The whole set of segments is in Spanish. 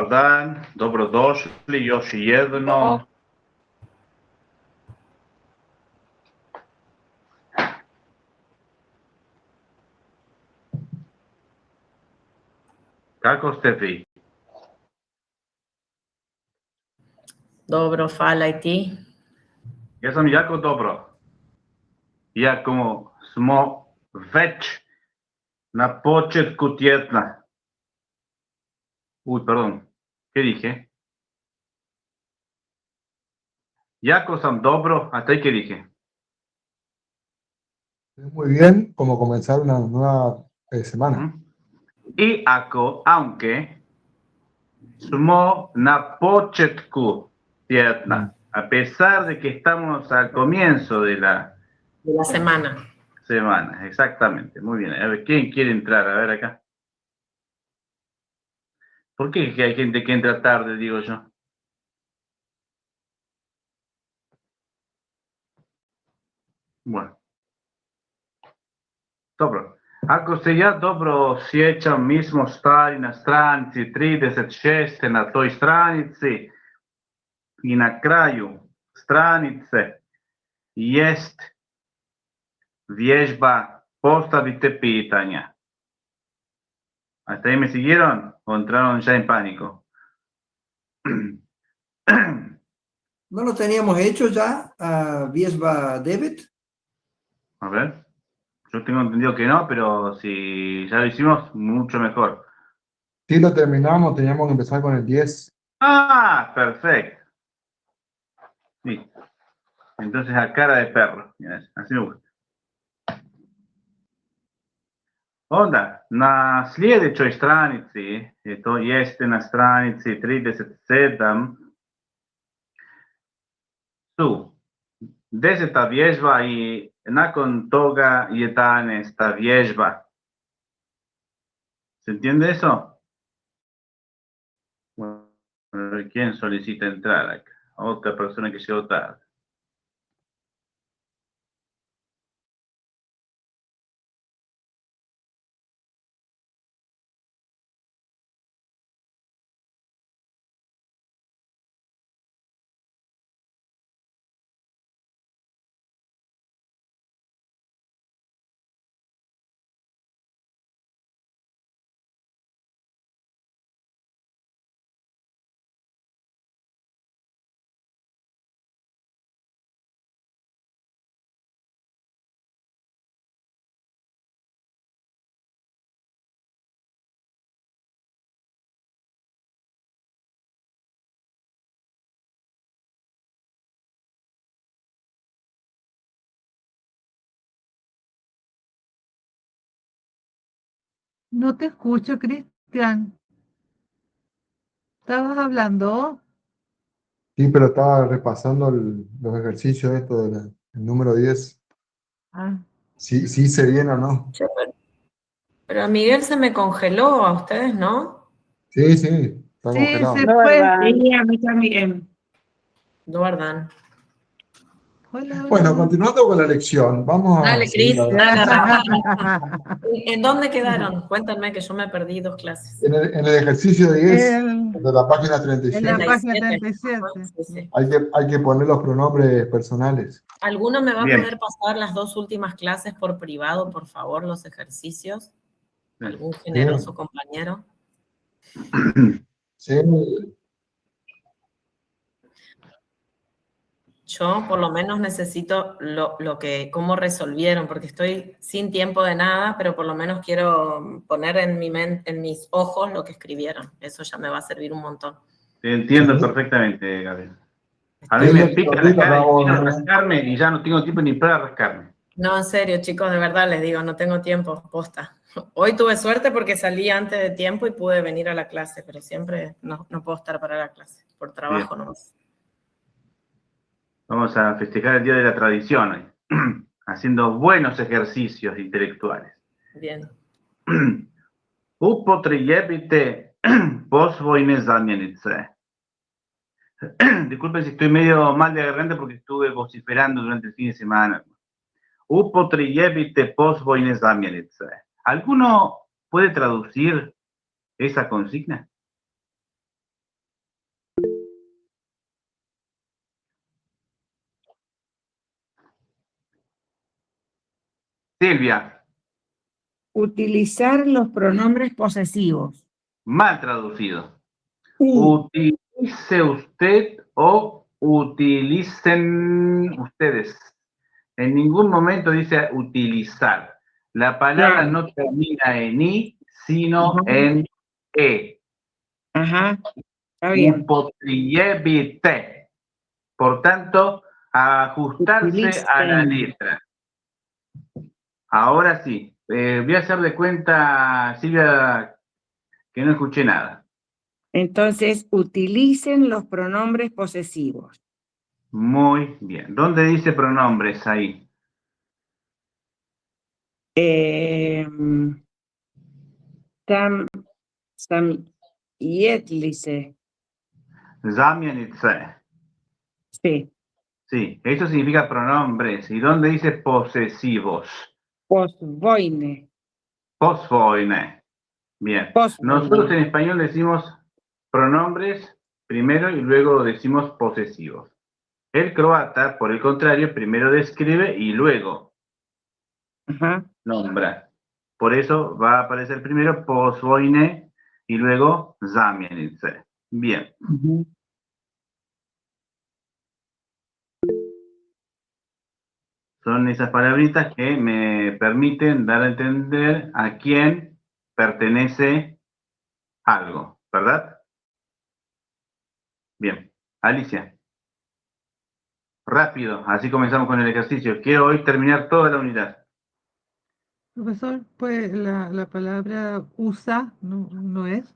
Dobar dan, dobrodošli, još jedno. Kako ste vi? Dobro, hvala i ti. Ja sam jako dobro. Iako smo već na početku tjedna. Perdón, ¿qué dije? Jako sam dobro, ¿hasta ahí qué dije? Muy bien, como comenzar una nueva semana. I ako, aunque, smo na početku tjedna, a pesar de que estamos al comienzo de la semana. Semana, exactamente. Muy bien. A ver, ¿quién quiere entrar? A ver acá. ¿Por qué es que hay gente que entra tarde, digo yo? Bueno. Dobro. Ako se ja dobro sjećam, mi smo stali na stranici 36. na toj stranici i na kraju stranice jest vježba postavite pitanja. ¿Hasta ahí me siguieron o entraron ya en pánico? ¿No lo teníamos hecho ya, Viežba David? A ver, yo tengo entendido que no, pero si ya lo hicimos, mucho mejor. Sí, lo terminamos, teníamos que empezar con el 10. Ah, perfecto. Sí. Entonces a cara de perro. Así me gusta. Onda, na sljedećoj stranici, to jeste na stranici 37, su 10. vježba i nakon toga 11. vježba. ¿Se entiende eso? Bueno, ¿quién solicita entrar acá? Otra persona que llegó tarde. No te escucho, Cristian. ¿Estabas hablando? Sí, pero estaba repasando los ejercicios esto del número 10. Ah. Sí hice bien o no. Pero a Miguel se me congeló, a ustedes, ¿no? Sí, está congelado. Se fue. Sí, a mí también. Duardan. Hola. Bueno, continuando con la lección, vamos a... Dale, Cris, seguir. dale. ¿En dónde quedaron? Cuéntame que yo me perdí 2 clases. En el ejercicio 10 de la página 37. En la página 37. Sí. Hay que poner los pronombres personales. ¿Alguno me va Bien. a poder pasar las 2 últimas clases por privado, por favor, los ejercicios? ¿Algún generoso compañero? Sí. Yo por lo menos necesito cómo resolvieron, porque estoy sin tiempo de nada, pero por lo menos quiero poner en mis ojos lo que escribieron. Eso ya me va a servir un montón. Te entiendo perfectamente, Gabriel. A mí me pica la cara y quiero rascarme y ya no tengo tiempo ni para rascarme. No, en serio, chicos, de verdad les digo, no tengo tiempo, posta. Hoy tuve suerte porque salí antes de tiempo y pude venir a la clase, pero siempre no puedo estar para la clase, por trabajo nomás. Vamos a festejar el Día de la Tradición hoy, haciendo buenos ejercicios intelectuales. Bien. Upotrijebite posvojne zamjenice. Disculpen si estoy medio mal de garganta porque estuve vociferando durante el fin de semana. Upotrijebite posvojne zamjenice. ¿Alguno puede traducir esa consigna? Silvia, Utilizar los pronombres posesivos. mal traducido. U. Utilice usted o utilicen ustedes. En ningún momento dice utilizar. La palabra Claro. no termina en i, sino Ajá. en e. Ajá. Está bien. Upotriebite. Por tanto, ajustarse a la Utilicen. letra. Ahora sí. Voy a hacer de cuenta, Silvia, que no escuché nada. Entonces, utilicen los pronombres posesivos. Muy bien. ¿Dónde dice pronombres ahí? Tam, samjetlice. Zamienice. Sí. Sí, eso significa pronombres. ¿Y dónde dice posesivos? Posvoine. Posvoine. Bien. Nosotros en Posvoine. español decimos pronombres primero y luego decimos posesivos. El croata, por el contrario, primero describe y luego Ajá. nombra. Por eso va a aparecer primero posvoine y luego zamienice. Bien. Ujú. Son esas palabritas que me permiten dar a entender a quién pertenece algo, ¿verdad? Bien. Alicia, rápido, así comenzamos con el ejercicio. Quiero hoy terminar toda la unidad. Profesor, pues la palabra usa no es.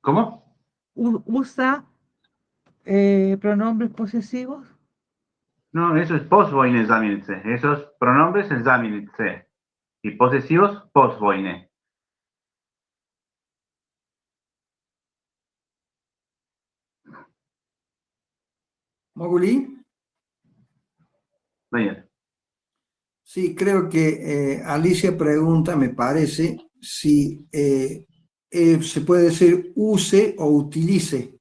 ¿Cómo? Usa pronombres posesivos. No, eso es posvoine zamjenice. Esos pronombres es zamjenice. Y posesivos, posvoine. Moguli. Bien. Sí, creo que Alicia pregunta, me parece, si se puede decir use o utilice.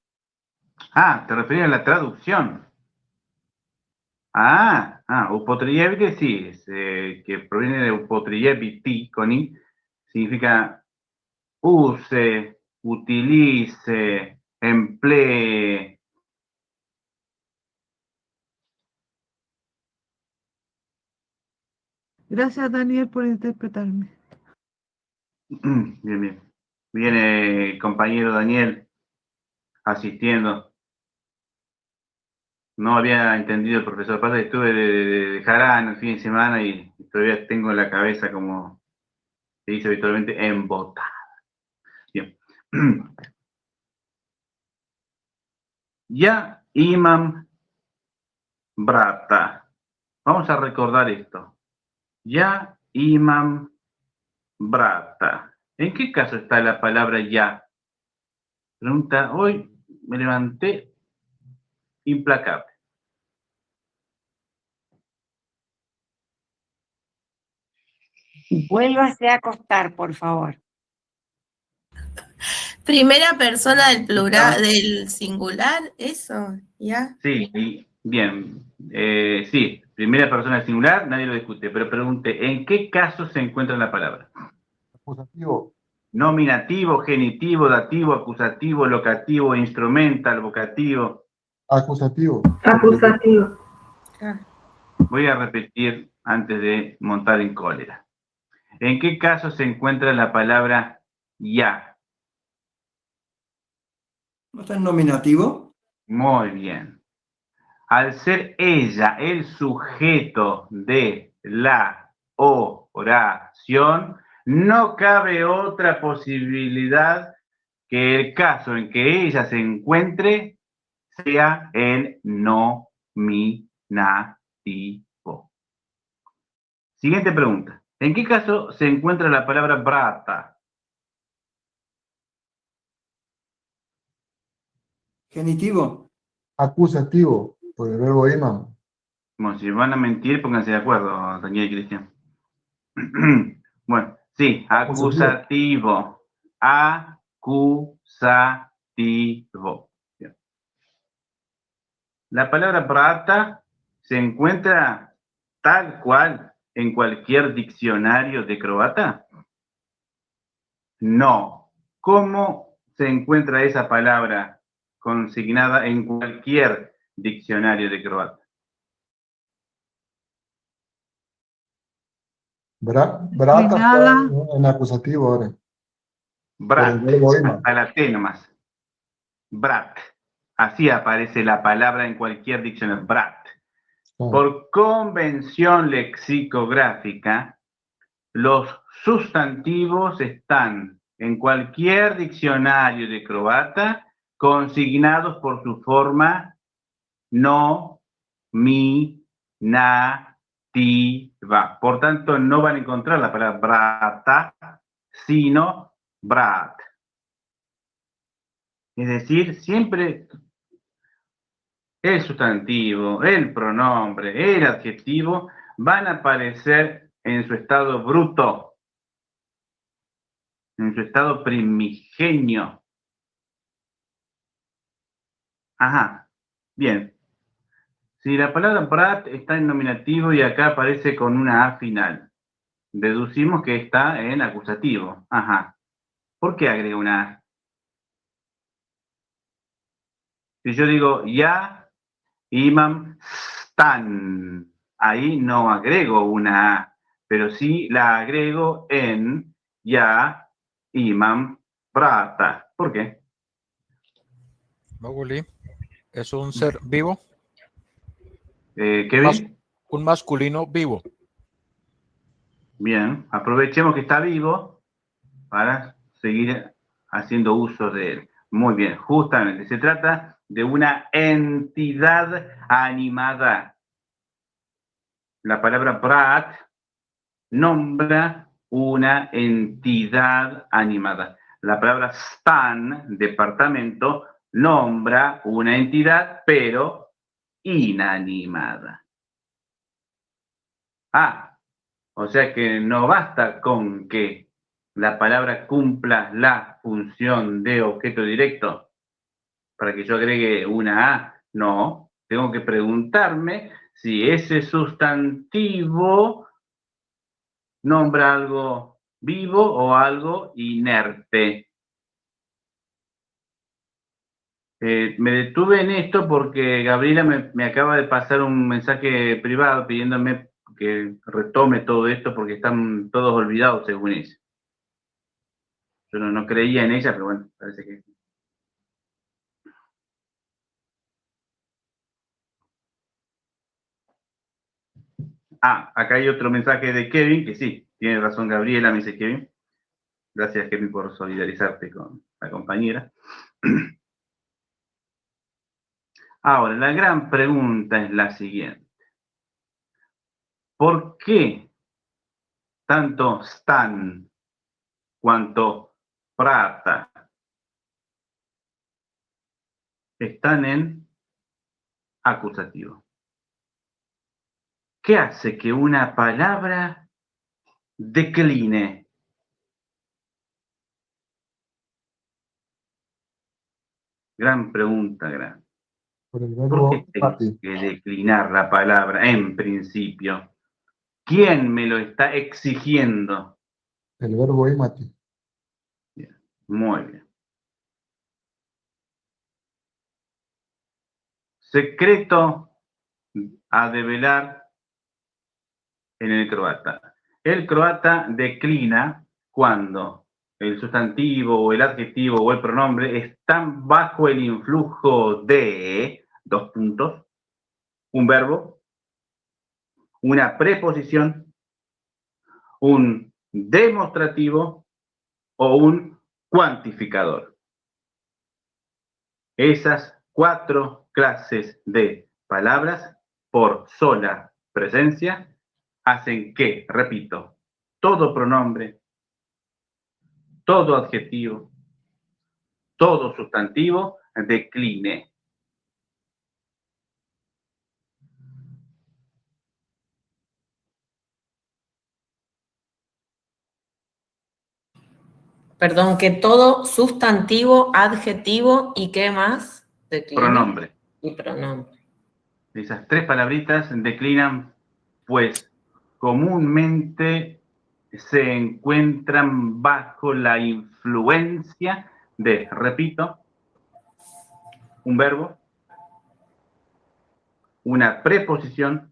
Ah, te refieres a la traducción. Upotriebite sí, que proviene de upotriebiti, con i, significa use, utilice, emplee. Gracias, Daniel, por interpretarme. Bien, bien. Viene el compañero Daniel asistiendo. No había entendido el profesor. Aparte estuve de jarana el fin de semana y todavía tengo la cabeza, como se dice habitualmente, embotada. Bien. Ya imam brata. Vamos a recordar esto. Ya imam brata. ¿En qué caso está la palabra ya? Pregunta, hoy me levanté implacable. Vuélvase a acostar, por favor. Primera persona del plural, Estamos- del singular, eso, ¿ya? Sí, bien. Sí, primera persona singular, nadie lo discute, pero pregunte, ¿en qué caso se encuentra la palabra? Acusativo. Nominativo, genitivo, dativo, acusativo, locativo, instrumental, vocativo. Acusativo. Acusativo. Ah. Voy a repetir antes de montar en cólera. ¿En qué caso se encuentra la palabra ya? ¿No está en nominativo? Muy bien. Al ser ella el sujeto de la oración, no cabe otra posibilidad que el caso en que ella se encuentre sea el nominativo. Siguiente pregunta. ¿En qué caso se encuentra la palabra brata? Genitivo. Acusativo. Por el verbo imam. Bueno, si van a mentir, pónganse de acuerdo, Daniel y Cristian. Bueno, sí, acusativo. Acusativo. Bien. La palabra brata se encuentra tal cual en cualquier diccionario de croata? No. ¿Cómo se encuentra esa palabra consignada en cualquier diccionario de croata? Brata está Declinada. en acusativo ahora. Por Brat, el verbo ima. a la T nomás. Brat. Así aparece la palabra en cualquier diccionario. Brat. Por convención lexicográfica, los sustantivos están en cualquier diccionario de croata consignados por su forma nominativa. Por tanto, no van a encontrar la palabra brata, sino brat. Es decir, siempre el sustantivo, el pronombre, el adjetivo van a aparecer en su estado bruto, en su estado primigenio. Ajá, bien. Si la palabra brat está en nominativo y acá aparece con una A final, deducimos que está en acusativo. Ajá. ¿Por qué agrego una A? Si yo digo ya, imam, stan, ahí no agrego una A, pero sí la agrego en ya, imam, brata. ¿Por qué? Mowgli, es un ser vivo, Kevin. un masculino vivo. Bien, aprovechemos que está vivo para seguir haciendo uso de él. Muy bien, justamente se trata de una entidad animada. La palabra brat nombra una entidad animada. La palabra stan, departamento, nombra una entidad, pero inanimada. Ah, o sea que no basta con que la palabra cumpla la función de objeto directo para que yo agregue una A. No, tengo que preguntarme si ese sustantivo nombra algo vivo o algo inerte. Me detuve en esto porque Gabriela me acaba de pasar un mensaje privado pidiéndome que retome todo esto porque están todos olvidados según ella. Yo no creía en ella, pero bueno, parece que... Ah, acá hay otro mensaje de Kevin, que sí, tiene razón Gabriela, me dice Kevin. Gracias, Kevin, por solidarizarte con la compañera. Ahora, la gran pregunta es la siguiente. ¿Por qué tanto Stan cuanto Prata están en acusativo? ¿Qué hace que una palabra decline? Gran pregunta, gran. Por el ¿Por verbo qué tengo mati. que declinar la palabra en principio? ¿Quién me lo está exigiendo? El verbo imati. Bien, muy bien. Secreto a develar en el croata. El croata declina cuando el sustantivo o el adjetivo o el pronombre están bajo el influjo de dos puntos, un verbo, una preposición, un demostrativo o un cuantificador. Esas 4 clases de palabras por sola presencia hacen que, repito, todo pronombre, todo adjetivo, todo sustantivo decline. Perdón, que todo sustantivo, adjetivo y ¿qué más? Decline. Pronombre. Y pronombre. Esas 3 palabritas declinan, pues, comúnmente se encuentran bajo la influencia de, repito, un verbo, una preposición,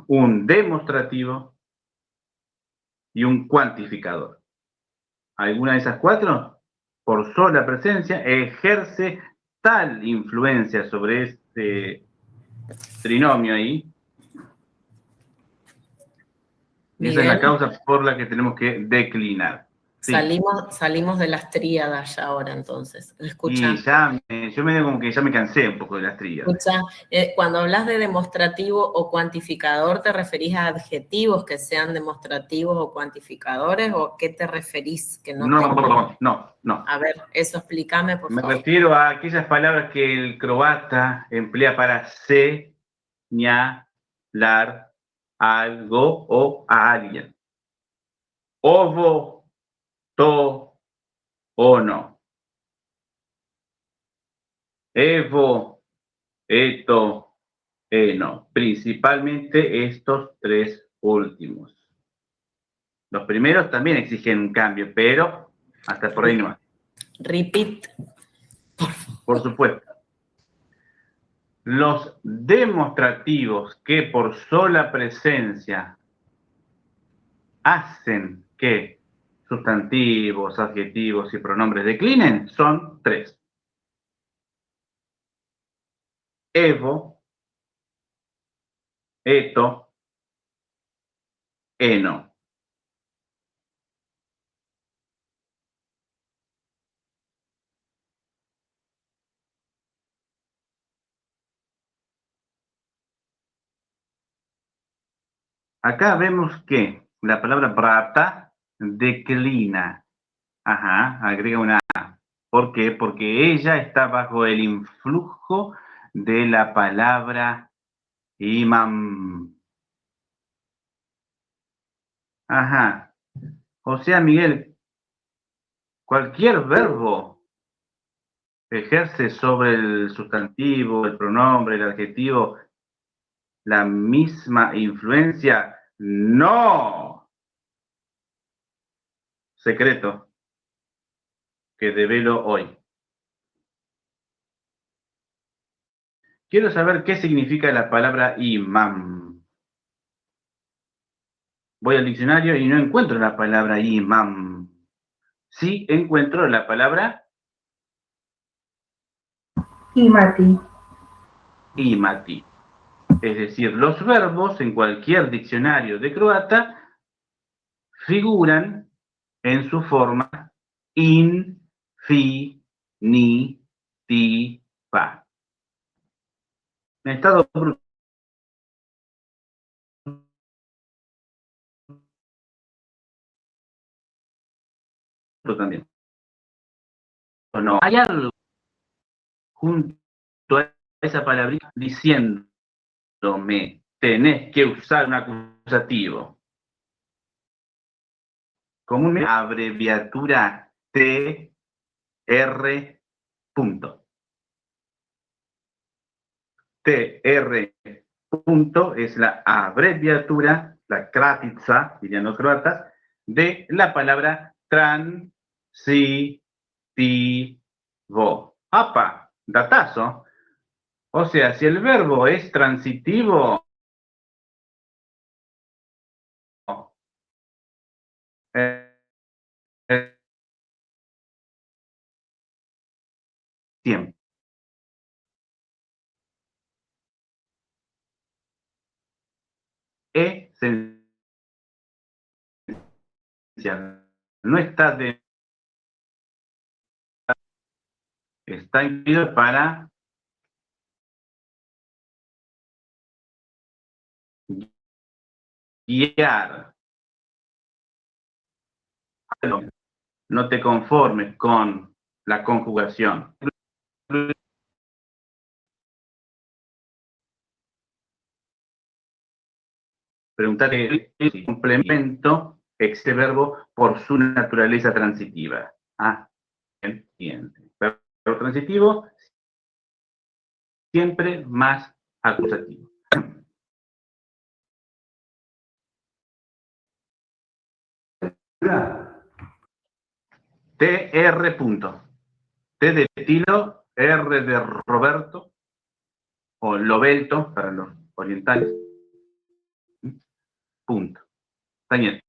un demostrativo y un cuantificador. ¿Alguna de esas cuatro? Por sola presencia ejerce tal influencia sobre este trinomio ahí. Esa es la Miguel, causa por la que tenemos que declinar. Sí. salimos de las tríadas ya ahora, entonces. Escucha, Y ya, yo me digo como que ya me cansé un poco de las tríadas. escucha, cuando hablas de demostrativo o cuantificador, ¿te referís a adjetivos que sean demostrativos o cuantificadores? ¿O qué te referís que no tengo? No. A ver, eso explícame, por Me favor. refiero a aquellas palabras que el croata emplea para señalar algo o a alguien. Ovo, to, ono. Evo, eto, eno. Principalmente estos tres últimos. Los primeros también exigen un cambio, pero hasta por ahí nomás. Repeat. Por supuesto. Los demostrativos que por sola presencia hacen que sustantivos, adjetivos y pronombres declinen son tres. Evo, eto, eno. Acá vemos que la palabra brata declina. Ajá, agrega una A. ¿Por qué? Porque ella está bajo el influjo de la palabra imam. Ajá. O sea, Miguel, cualquier verbo ejerce sobre el sustantivo, el pronombre, el adjetivo, la misma influencia. No. Secreto que develo hoy. Quiero saber qué significa la palabra imam. Voy al diccionario y no encuentro la palabra imam. Sí encuentro la palabra Imati. imati. Es decir, los verbos en cualquier diccionario de croata figuran en su forma infinitiva. En estado bruto también. ¿O no? Hay algo junto a esa palabrita diciéndome, tenés que usar un acusativo. Comúnmente abreviatura TR. Punto. TR. Punto es la abreviatura, la kratica, dirían los croatas, de la palabra transitivo. ¡Apa! Datazo. O sea, si el verbo es transitivo, tiempo. Esencial. No está está incluido para guiar. No te conformes con la conjugación. Preguntarle el complemento este verbo por su naturaleza transitiva. Ah, entiende. Verbo transitivo siempre más acusativo. TR punto. T de Tilo, R de Roberto, o Lobelto para los orientales. Punto. Daniel.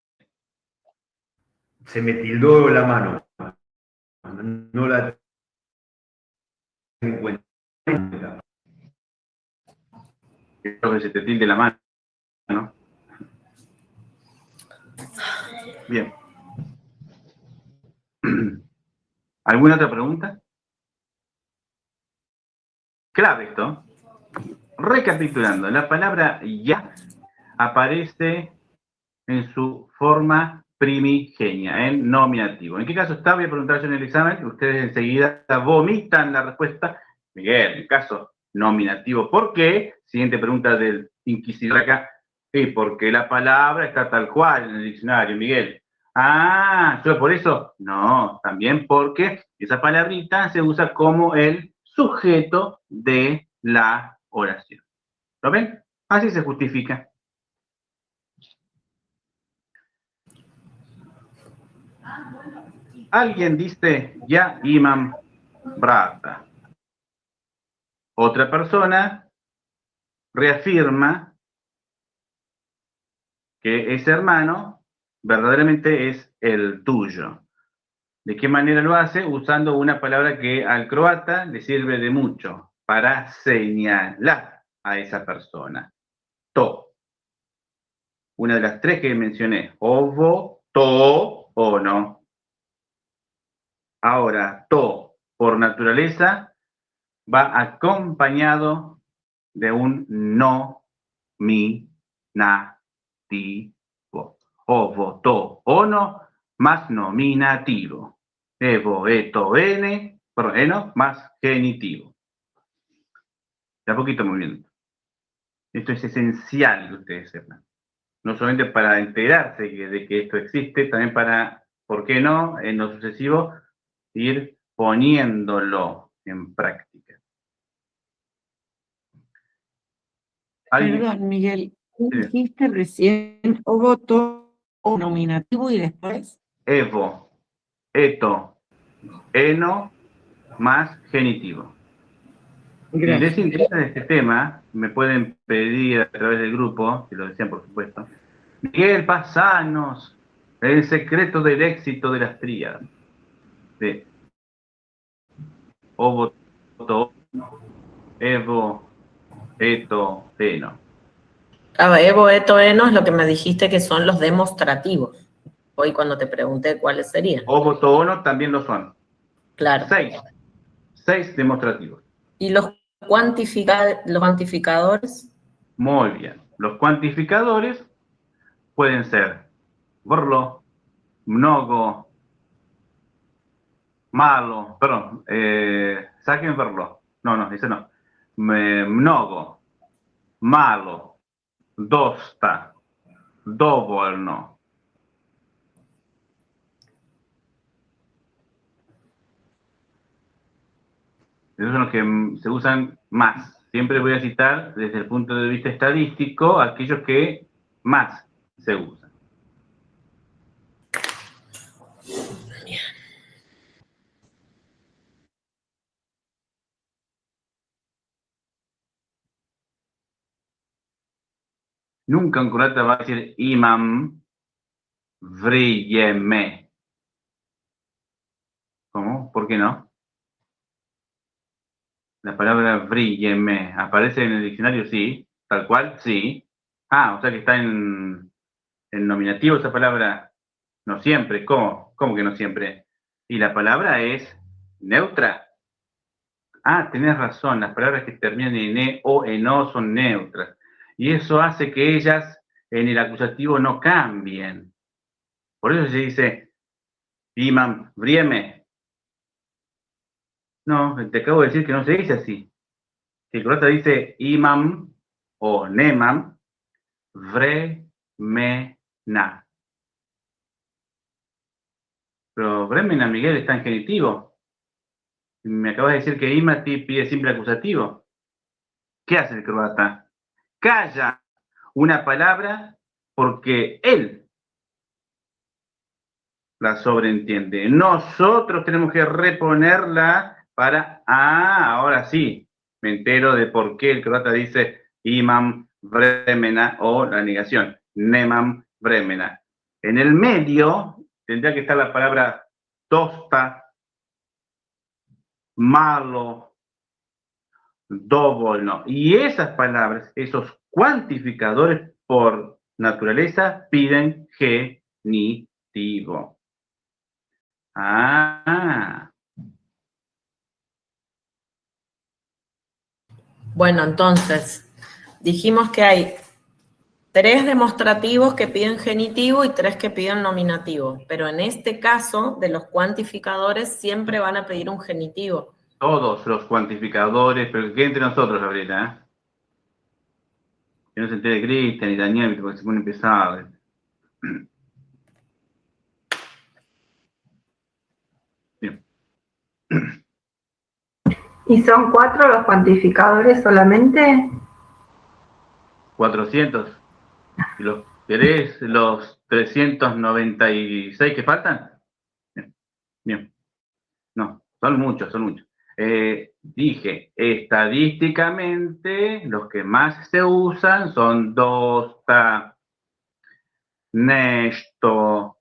Se me tildó la mano. No la tengo en cuenta. Creo que se te tilde la mano, ¿no? Bien. ¿Alguna otra pregunta? Clave esto. Recapitulando, la palabra ya aparece en su forma primigenia, en nominativo. ¿En qué caso está? Voy a preguntar yo en el examen y ustedes enseguida vomitan la respuesta. Miguel, en caso nominativo. ¿Por qué? Siguiente pregunta del inquisidor acá. Sí, porque la palabra está tal cual en el diccionario, Miguel. Ah, ¿solo por eso? No, también porque esa palabrita se usa como el sujeto de la oración. ¿Lo ven? Así se justifica. Alguien dice ya imam brata. Otra persona reafirma que ese hermano verdaderamente es el tuyo. ¿De qué manera lo hace? Usando una palabra que al croata le sirve de mucho para señalar a esa persona. To. Una de las tres que mencioné. Ovo, to, ono. Ahora, to, por naturaleza, va acompañado de un nominativo. Ovo, to, ono, más nominativo. Evo, eto, eno, más genitivo. De a poquito movimiento. Esto es esencial que ustedes sepan. No solamente para enterarse de que esto existe, también para, ¿por qué no?, en lo sucesivo, ir poniéndolo en práctica. ¿Alguien? Perdón, Miguel, ¿tú Sí. dijiste recién o voto o nominativo y después? Evo, eto, eno, más genitivo. Si les Gracias. interesa este tema, me pueden pedir a través del grupo, si lo desean por supuesto, Miguel, pasanos el secreto del éxito de las tríadas. De ovo, to, evo, eto, eno. Evo, eto, eno es lo que me dijiste que son los demostrativos. Hoy cuando te pregunté cuáles serían. Ovo, to, ono también lo son. Claro. 6 demostrativos. ¿Y los cuantificadores? Muy bien. Los cuantificadores pueden ser vrlo, mnogo, malo, perdón, saquen vrlo. No, ese no. Mnogo, malo, dosta, dovoljno. Esos son los que se usan más. Siempre voy a citar desde el punto de vista estadístico aquellos que más se usan. Nunca un croata va a decir imam vrijeme. ¿Cómo? ¿Por qué no? La palabra vrijeme aparece en el diccionario, sí. Tal cual, sí. Ah, o sea que está en nominativo esa palabra. No siempre. ¿Cómo? ¿Cómo que no siempre? Y la palabra es neutra. Ah, tenés razón. Las palabras que terminan en e o en o son neutras. Y eso hace que ellas en el acusativo no cambien. Por eso se dice imam vrieme. No, te acabo de decir que no se dice así. Si el croata dice imam o nemam, vremena. Pero vremena, Miguel, está en genitivo. Me acabas de decir que imati pide simple acusativo. ¿Qué hace el croata? Calla una palabra porque él la sobreentiende. Nosotros tenemos que reponerla para, ahora sí, me entero de por qué el croata dice imam vremena o la negación, nemam vremena. En el medio tendría que estar la palabra dosta, malo, dovolno. Y esas palabras, esos cuantificadores por naturaleza piden genitivo. Bueno, entonces, dijimos que hay 3 demostrativos que piden genitivo y 3 que piden nominativo. Pero en este caso, de los cuantificadores, siempre van a pedir un genitivo. Todos los cuantificadores, pero que entre nosotros, Gabriela, ¿eh? Que no se entere Cristian y Daniel, porque se pone pesado. Bien. ¿Y son 4 los cuantificadores solamente? 400. ¿Y los querés los 396 que faltan? Bien. Bien. No, son muchos, son muchos. Dije, estadísticamente, los que más se usan son dosta, nešto,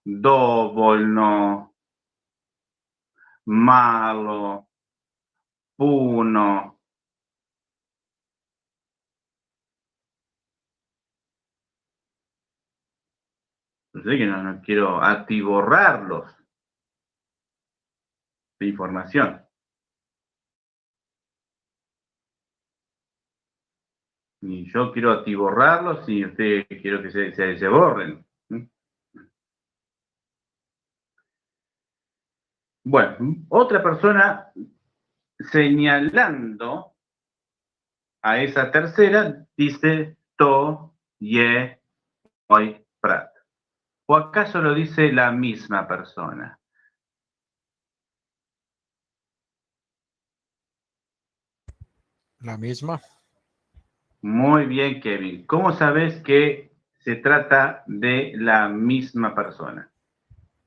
dovoljno, malo, puno. No sé que no quiero atiborrarlos de información. Y yo quiero atiborrarlos y ustedes quiero que se borren. Bueno, otra persona señalando a esa tercera dice to, ye, oi, prat. ¿O acaso lo dice la misma persona? La misma. Muy bien, Kevin. ¿Cómo sabes que se trata de la misma persona?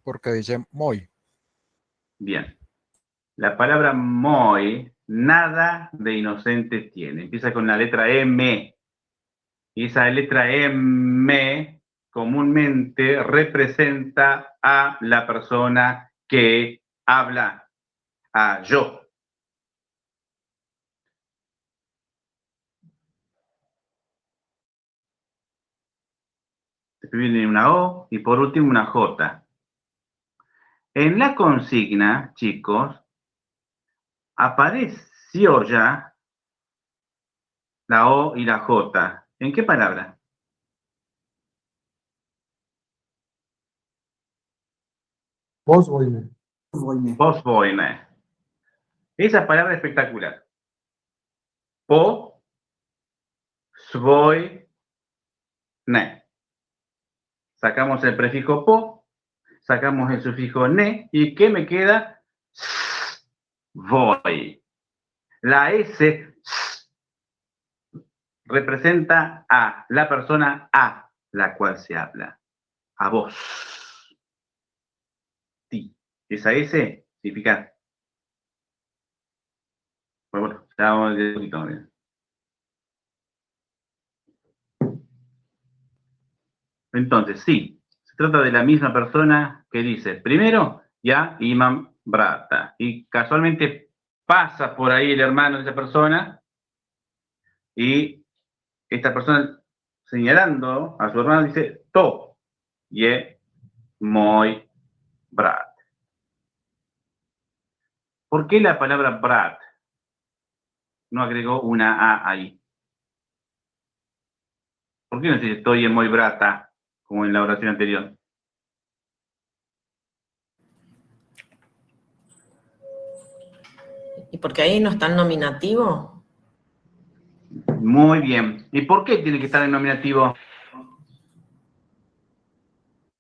Porque dice muy. Bien. La palabra moi, nada de inocente tiene. Empieza con la letra M. Y esa letra M comúnmente representa a la persona que habla, a yo. Después viene una O y por último una J. En la consigna, chicos, apareció ya la O y la J. ¿En qué palabra? Posvoine. Posvoine. Esa palabra es espectacular. Po, svoi, ne. Sacamos el prefijo po, sacamos el sufijo ne, ¿y qué me queda? Voy. La S representa a la persona a la cual se habla. A vos. Ti. Esa S significa. Bueno, ya vamos a ver un poquito más. Entonces, sí, se trata de la misma persona que dice primero ya imam brata. Y casualmente pasa por ahí el hermano de esa persona y esta persona señalando a su hermano dice to ye moi brat. ¿Por qué la palabra brat no agregó una A ahí? ¿Por qué no se dice to ye moi brata como en la oración anterior? ¿Y porque ahí no está el nominativo? Muy bien. ¿Y por qué tiene que estar en nominativo?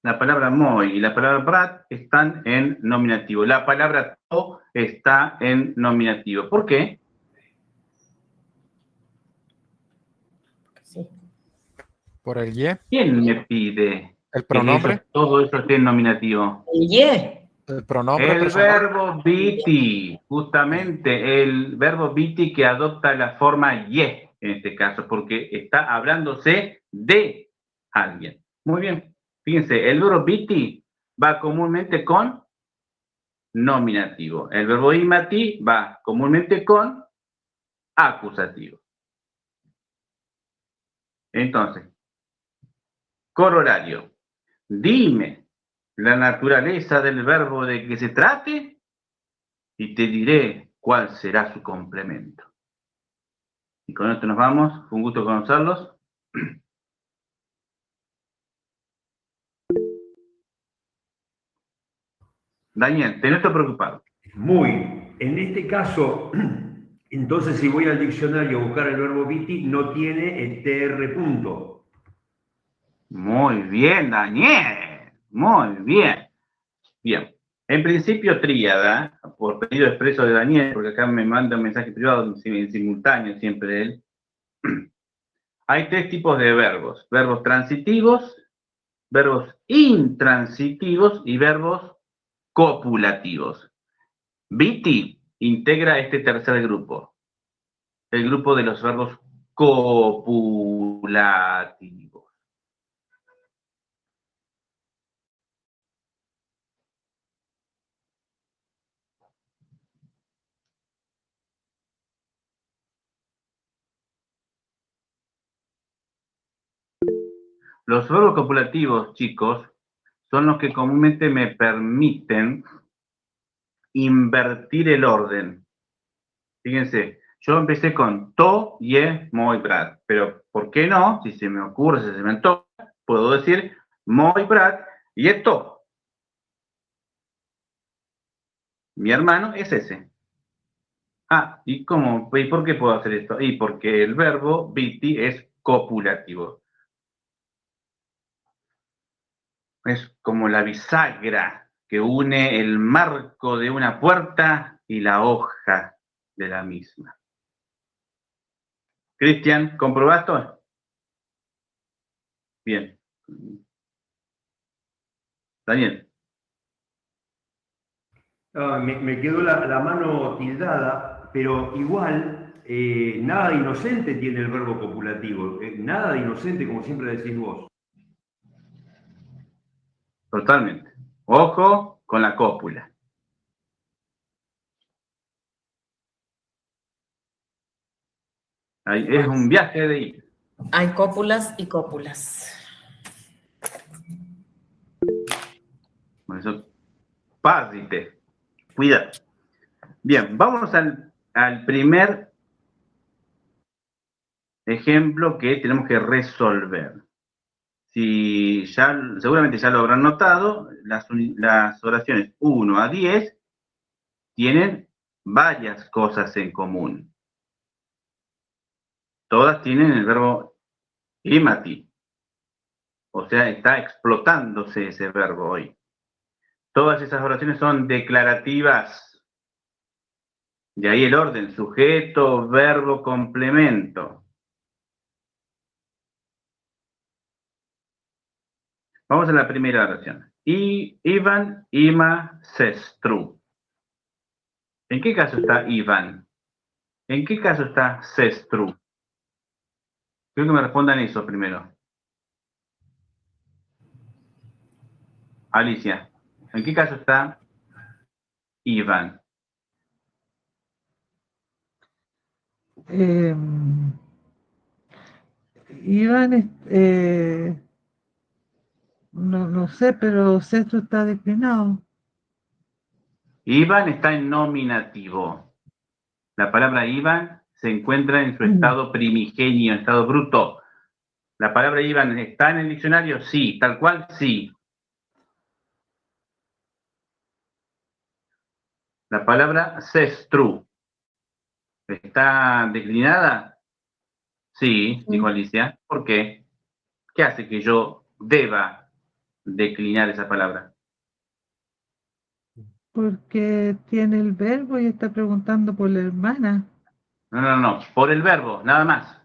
La palabra moi y la palabra brat están en nominativo. La palabra to está en nominativo. ¿Por qué? Sí. Por el ye. ¿Quién me pide El que pronombre. todo eso esté en nominativo. El ye. El pronombre El personal. verbo biti, justamente el verbo biti que adopta la forma ye en este caso, porque está hablándose de alguien. Muy bien, fíjense, el verbo biti va comúnmente con nominativo. El verbo imati va comúnmente con acusativo. Entonces, corolario. Dime la naturaleza del verbo de que se trate y te diré cuál será su complemento. Y con esto nos vamos. Fue un gusto conocerlos. Daniel, te noto preocupado. Muy. En este caso, entonces si voy al diccionario a buscar el verbo biti, no tiene el tr punto. Muy bien, Daniel. Muy bien. Bien. En principio, tríada, por pedido expreso de Daniel, porque acá me manda un mensaje privado en simultáneo siempre de él. Hay tres tipos de verbos. Verbos transitivos, verbos intransitivos y verbos copulativos. Biti integra este tercer grupo, el grupo de los verbos copulativos. Los verbos copulativos, chicos, son los que comúnmente me permiten invertir el orden. Fíjense, yo empecé con to, ye, moi, brat, pero ¿por qué no? Si se me ocurre, si se me antoja, puedo decir moi, brat, y to. Mi hermano es ese. Ah, ¿y cómo? ¿Y por qué puedo hacer esto? Y porque el verbo biti es copulativo. Es como la bisagra que une el marco de una puerta y la hoja de la misma. Cristian, ¿comprobaste? Bien. Daniel. Me quedó la mano tildada, pero igual, nada de inocente tiene el verbo copulativo. Nada de inocente, como siempre decís vos. Totalmente. Ojo con la cópula. Ahí es un viaje de ida. Hay cópulas y cópulas. Por eso, párrite. Cuidado. Bien, vamos al primer ejemplo que tenemos que resolver. Si ya, seguramente ya lo habrán notado, las oraciones 1 a 10 tienen varias cosas en común. Todas tienen el verbo imati. O sea, está explotándose ese verbo hoy. Todas esas oraciones son declarativas. De ahí el orden, sujeto, verbo, complemento. Vamos a la primera oración. Ivan, ima, sestru. ¿En qué caso está Ivan? ¿En qué caso está sestru? Quiero que me respondan eso primero. Alicia, ¿en qué caso está Ivan? Iván, no sé, pero Cetro está declinado. Ivan está en nominativo. La palabra Ivan se encuentra en su estado primigenio, estado bruto. ¿La palabra Ivan está en el diccionario? Sí, tal cual, sí. La palabra sestru ¿está declinada? Sí, dijo Alicia. ¿Por qué? ¿Qué hace que yo deba declinar esa palabra? Porque tiene el verbo y está preguntando por la hermana. No. Por el verbo, nada más.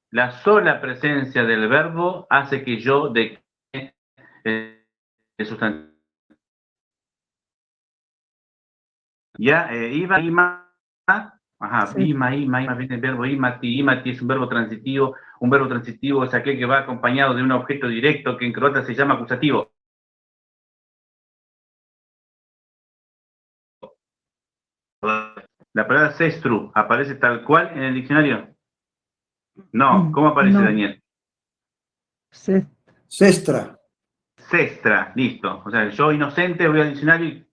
La sola presencia del verbo hace que yo decline el sustantivo. Ya, iba, ima, ajá, Sí. ima, viene el verbo imati es un verbo transitivo es aquel que va acompañado de un objeto directo que en croata se llama acusativo. ¿La palabra sestru aparece tal cual en el diccionario? No, ¿cómo aparece, No, Daniel? se- Sestra. Sestra, listo. O sea, yo inocente voy al diccionario y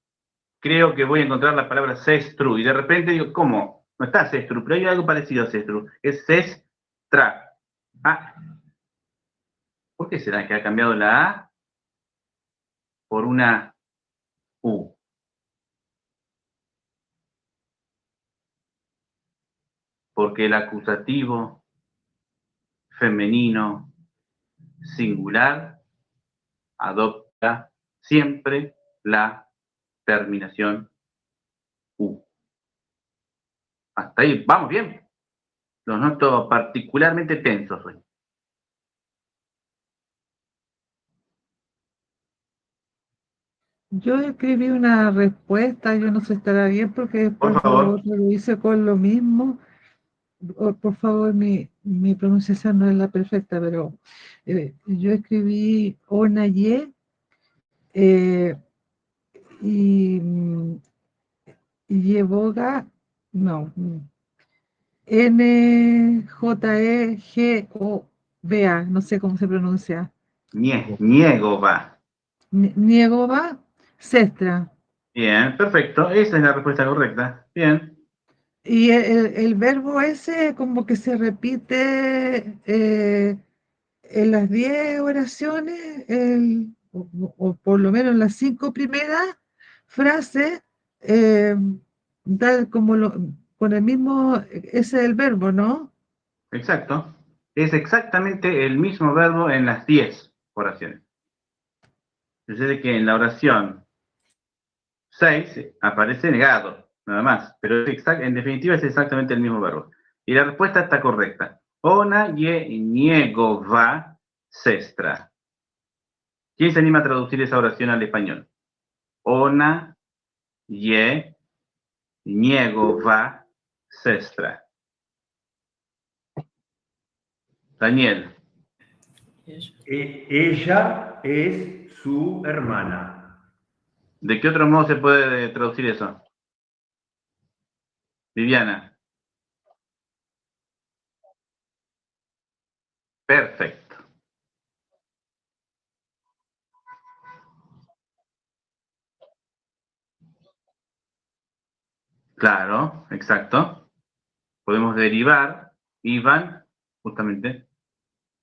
creo que voy a encontrar la palabra sestru y de repente digo, ¿cómo? No está sestru, pero hay algo parecido a sestru. Es sestra. Ah, ¿por qué será que ha cambiado la A por una U? Porque el acusativo femenino singular adopta siempre la terminación U. Hasta ahí, vamos bien. Los noto particularmente tensos hoy. yo escribí una respuesta, yo no sé si estará bien porque después Por lo favor. otro lo hice con lo mismo. Por favor, mi pronunciación no es la perfecta, pero yo escribí Onaye y Yevoga, no, Njegova, no sé cómo se pronuncia. Niegova. Niegova, Sestra. Bien, perfecto. Esa es la respuesta correcta. Bien. Y el verbo ese como que se repite en las 10 oraciones, o por lo menos en las 5 primeras frases, eh, tal como con el mismo, ese es el verbo, ¿no? Exacto. Es exactamente el mismo verbo en las 10 oraciones. Sucede que en la oración 6 aparece negado, nada más. Pero en definitiva es exactamente el mismo verbo. Y la respuesta está correcta. Ona ye niegova sestra. ¿Quién se anima a traducir esa oración al español? Ona ye niegova sestra. Daniel. Ella es su hermana. ¿De qué otro modo se puede traducir eso? Viviana. Perfecto. Claro, exacto. Podemos derivar Ivan, justamente.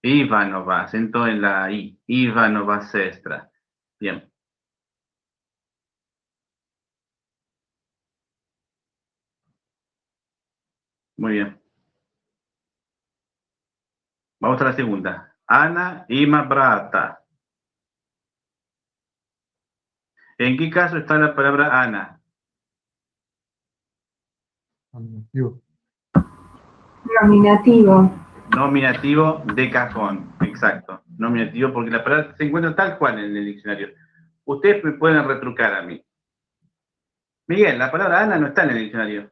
Ivanova, acento en la I. Ivanova sestra. Bien. Muy bien. Vamos a la segunda. Ana ima brata. ¿En qué caso está la palabra Ana? Nominativo. Nominativo. Nominativo de cajón. Exacto. Nominativo porque la palabra se encuentra tal cual en el diccionario. Ustedes me pueden retrucar a mí. Miguel, la palabra Ana no está en el diccionario.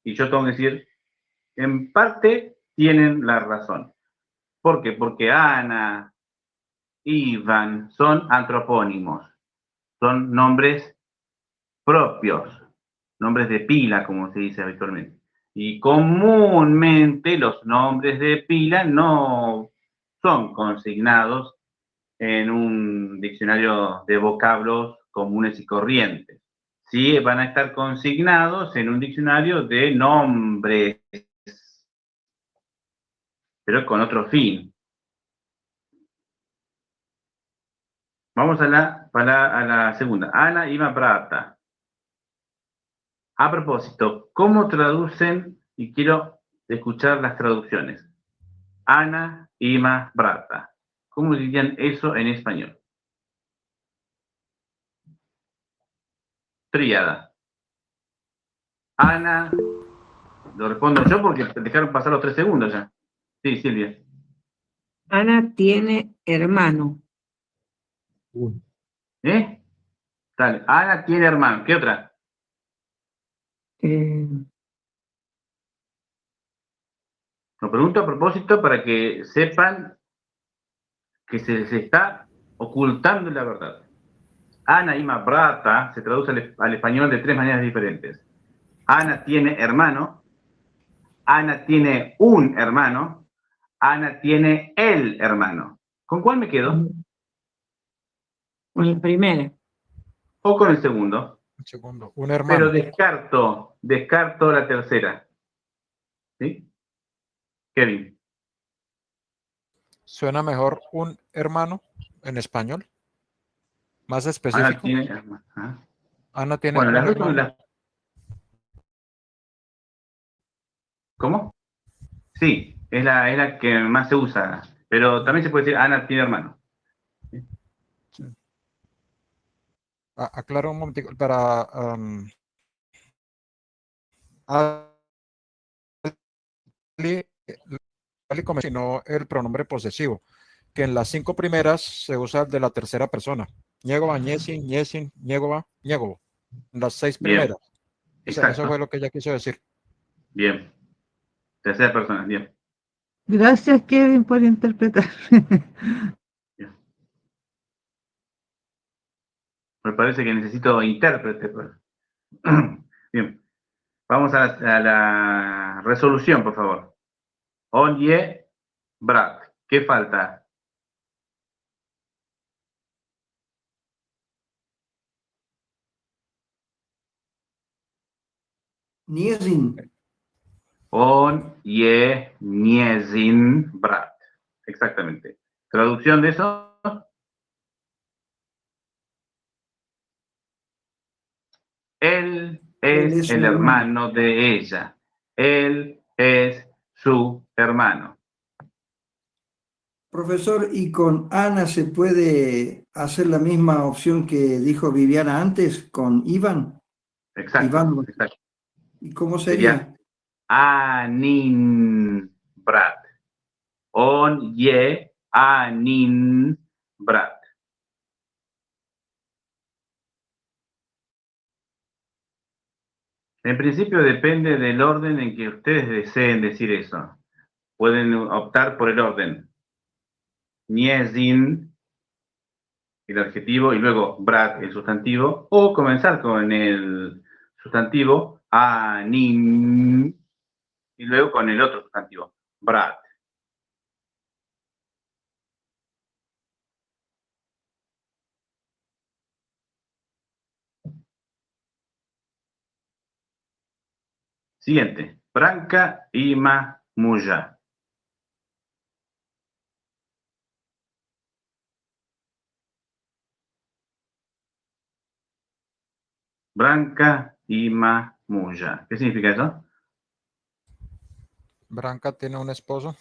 Y yo tengo que decir, en parte tienen la razón. ¿Por qué? Porque Ana, Ivan son antropónimos. Son nombres propios. Nombres de pila, como se dice habitualmente. Y comúnmente los nombres de pila no son consignados en un diccionario de vocablos comunes y corrientes. Sí, van a estar consignados en un diccionario de nombres, pero con otro fin. Vamos a la segunda. Ana ima brata. A propósito, ¿cómo traducen? Y quiero escuchar las traducciones. Ana ima brata. ¿Cómo dirían eso en español? Tríada. Ana, lo respondo yo porque dejaron pasar los 3 segundos ya. Sí, Silvia. Ana tiene hermano. Uno. ¿Eh? Dale. Ana tiene hermano. ¿Qué otra? Eh, Lo pregunto a propósito para que sepan que se está ocultando la verdad. Ana ima brata se traduce al español de 3 maneras diferentes. Ana tiene hermano, Ana tiene un hermano, Ana tiene el hermano. ¿Con cuál me quedo? con la primera. O con el segundo. Un segundo. Un Pero hermano. descarto la tercera. ¿Sí? Kevin. Suena mejor un hermano en español. Más Ana específico. tiene hermano. ¿Ah? Ana tiene Bueno, un las dos son hermano. las... ¿Cómo? Sí, es la que más se usa. Pero también se puede decir Ana tiene hermano. Aclaro un momentico para sino el pronombre posesivo, que en las 5 primeras se usa el de la tercera persona. Ñegova, ñesin, ñesin, ñegova, ñegovo. En las 6 Bien, primeras. Eso exacto. fue lo que ella quiso decir. Bien. Tercera persona, bien. Gracias, Kevin, por interpretar. Bien. Me parece que necesito intérprete. Pues. Bien. Vamos a la resolución, por favor. Oye, brat. ¿Qué falta? Niezin. Oye, niezin, brat. Exactamente. Traducción de eso. Él Él es es el un hermano. hermano de ella. Él es su hermano. Profesor, ¿y con Ana se puede hacer la misma opción que dijo Viviana antes con Iván? Exacto, Iván, exacto. ¿y cómo Sería sería? anin brat. Oye, anin brat. En principio depende del orden en que ustedes deseen decir eso. Pueden optar por el orden. Niezin, el adjetivo, y luego brat, el sustantivo, o comenzar con el sustantivo, anin, y luego con el otro sustantivo, brat. Siguiente. Branca ima muja. Branca ima muja. ¿Qué significa eso? Branca tiene un esposo.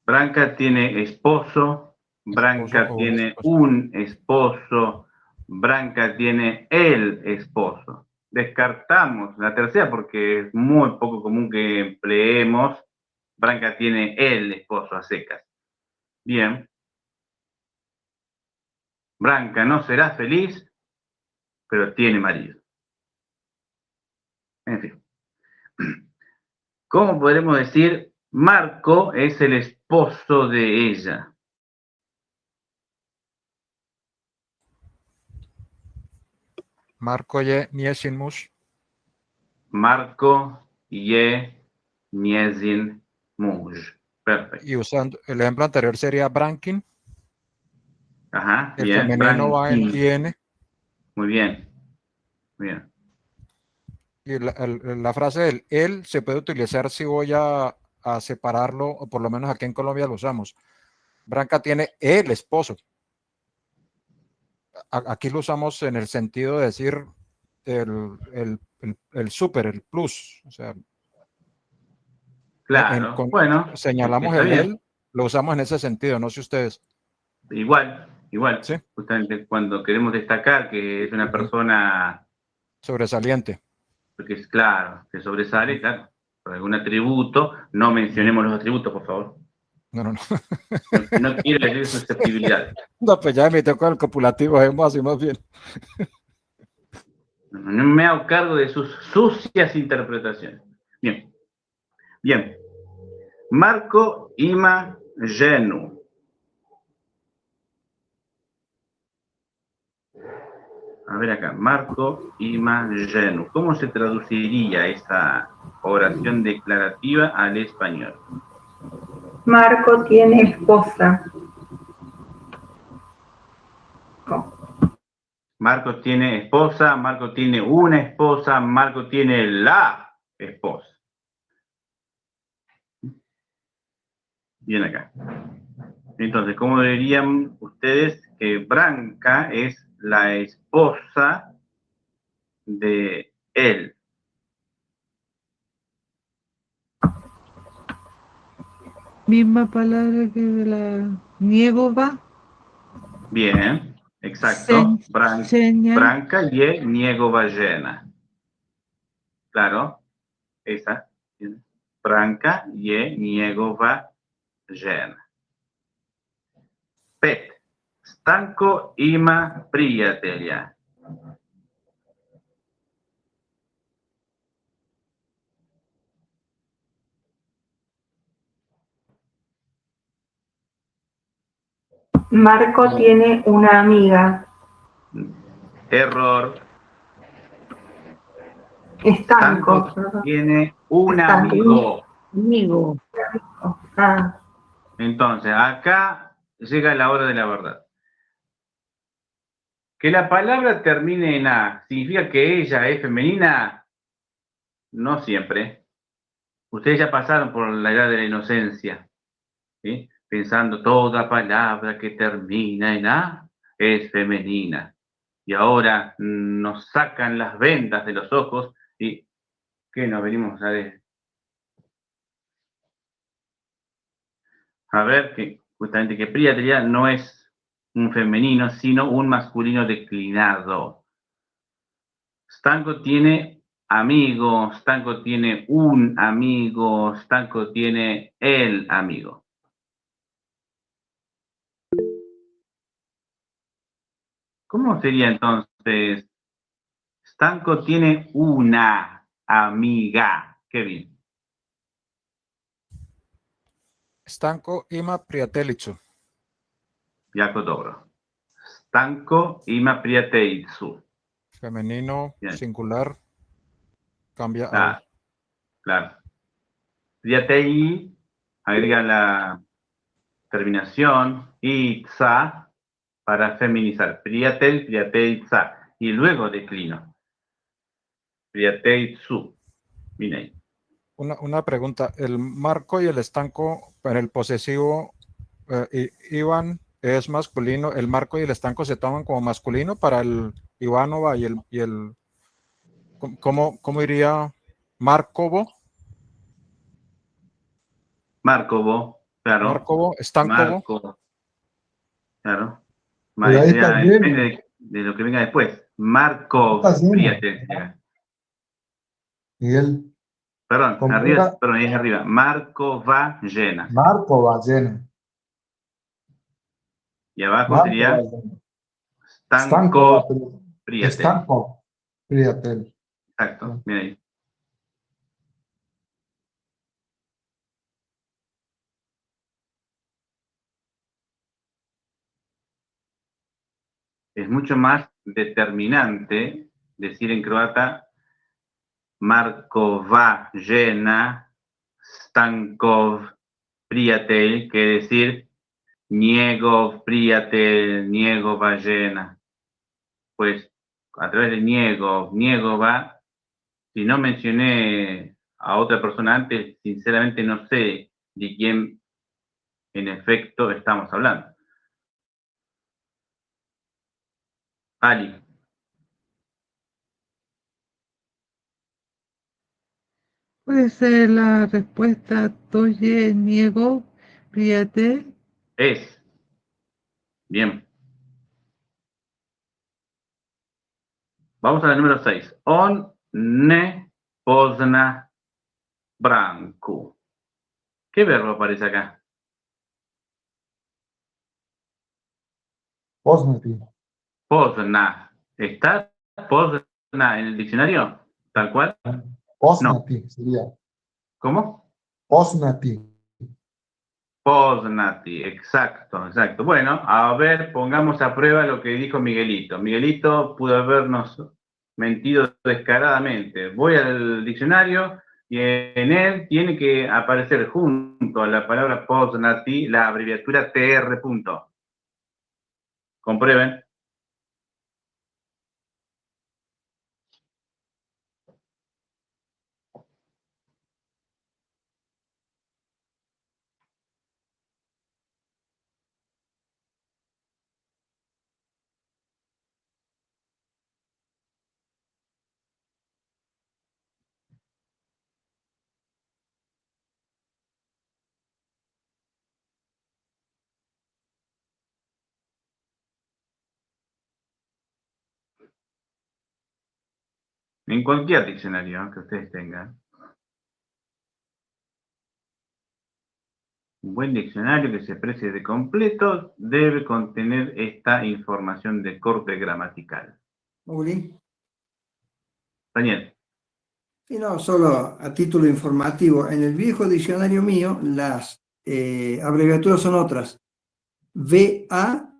Branca tiene esposo. Esposo Branca o una tiene esposa. un esposo. Branca tiene el esposo. Descartamos la tercera porque es muy poco común que empleemos. Branca tiene el esposo a secas. Bien. Branca no será feliz, pero tiene marido. En fin. ¿Cómo podremos decir Marco es el esposo de ella? Marco ye niesinmus. Marco ye niezin muj. Perfecto. Y usando el ejemplo anterior sería brankin. Ajá, El bien. femenino va en Branquín. IN. Muy bien. Muy bien. Y la frase del él se puede utilizar si voy a separarlo, o por lo menos aquí en Colombia lo usamos. Branca tiene el esposo. Aquí lo usamos en el sentido de decir el super, el plus. O sea, Claro. Bueno, señalamos está el bien. él, lo usamos en ese sentido, no sé ustedes. Igual. ¿Sí? Justamente cuando queremos destacar que es una persona Sobresaliente. porque es claro, que sobresale, claro, por algún atributo, no mencionemos los atributos, por favor. No. No quiero decir susceptibilidad. No, pues ya me tocó el copulativo, así más bien. No me hago cargo de sus sucias interpretaciones. Bien. Bien. Marco imagenu. A ver acá. Marco imagenu. ¿Cómo se traduciría esta oración declarativa al español? Marco tiene esposa. Marco tiene esposa, Marco tiene una esposa, Marco tiene la esposa. Bien acá. Entonces, ¿cómo dirían ustedes que Branca es la esposa de él? Misma palabra que de la Niegova. Bien, exacto. Seña. Branca y Niego Ballena. Claro, esa. Branca y Niego Ballena. Pet. Stanco ima prijatelja. Marco tiene una amiga. Error. Estanco. Stanco tiene un Estanco. amigo. Amigo. Ah, Entonces, acá llega la hora de la verdad. Que la palabra termine en A, ¿significa que ella es femenina? No siempre. Ustedes ya pasaron por la edad de la inocencia, ¿sí? Pensando toda palabra que termina en A es femenina. Y ahora nos sacan las vendas de los ojos y ¿qué nos venimos a ver? A ver que justamente que priatelia no es un femenino, sino un masculino declinado. Stanco tiene amigo, Stanco tiene un amigo, Stanco tiene el amigo. ¿Cómo sería entonces? Stanco tiene una amiga. Kevin. Stanko ima prijateljicu. Jako dobro. Stanko ima prijateljicu. Femenino, Bien. singular, cambia Claro, al. claro. Prijatelji agrega la terminación itza para feminizar. Prijatel, prijateljica. Y luego declino. Prijateljicu. Mira ahí. Una pregunta, el marco y el estanco en el posesivo Iván es masculino, el marco y el estanco se toman como masculino para el Ivanova y el ¿cómo iría Markovo? Markovo, claro. Markovo, Stankovo. Marco, claro. Pero ahí está lleno. Depende de lo que venga después. Markov, Está lleno. Prijateljica. Miguel, Perdón, ¿cómo arriba, era? perdón, ahí es arriba. Markova llena. Marco Ballena. Y abajo Marco sería Ballena. Stanko Prijatel. Stanko Prijatel. Exacto, mira ahí. Es mucho más determinante decir en croata Markova llena, Stankov Prijatel, que decir Njegov Prijatel, Njegova llena. Pues a través de Njegova, si no mencioné a otra persona antes, sinceramente no sé de quién en efecto estamos hablando. Ali. Puede ser la respuesta Toye Niego Priate. Es. Bien. Vamos a la número 6. On ne pozna branku. ¿Qué verbo aparece acá? Poznati. Pozna. ¿Está Pozna en el diccionario? ¿Tal cual? Poznati sería. ¿Cómo? Poznati. Poznati, exacto, exacto. Bueno, a ver, pongamos a prueba lo que dijo Miguelito. Miguelito pudo habernos mentido descaradamente. Voy al diccionario y en él tiene que aparecer junto a la palabra Poznati la abreviatura TR. Punto. Comprueben. En cualquier diccionario que ustedes tengan. Un buen diccionario que se precie de completo debe contener esta información de corte gramatical. Uli. Daniel. Y no, solo a título informativo, en el viejo diccionario mío las abreviaturas son otras. VA,